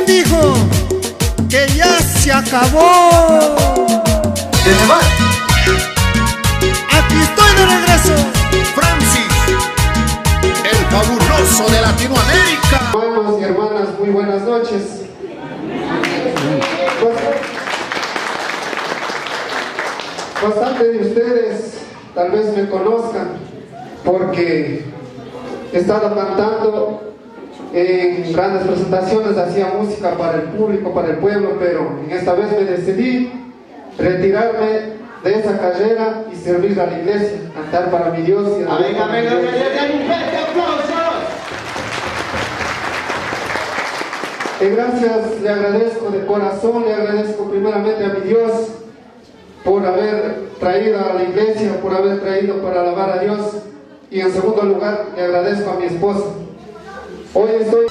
¿Quién dijo que ya se acabó? Aquí estoy de regreso. Francis, el fabuloso de Latinoamérica. Hermanos y hermanas, muy buenas noches. Bastante de ustedes tal vez me conozcan porque he estado cantando en grandes presentaciones, hacía música para el público, para el pueblo, pero en esta vez me decidí retirarme de esa carrera y servir a la iglesia, cantar para mi Dios y amén, amén, amén, un fuerte aplauso. Gracias, le agradezco de corazón, le agradezco primeramente a mi Dios por haber traído a la iglesia, por haber traído para alabar a Dios, y en segundo lugar le agradezco a mi esposa. Hoy estoy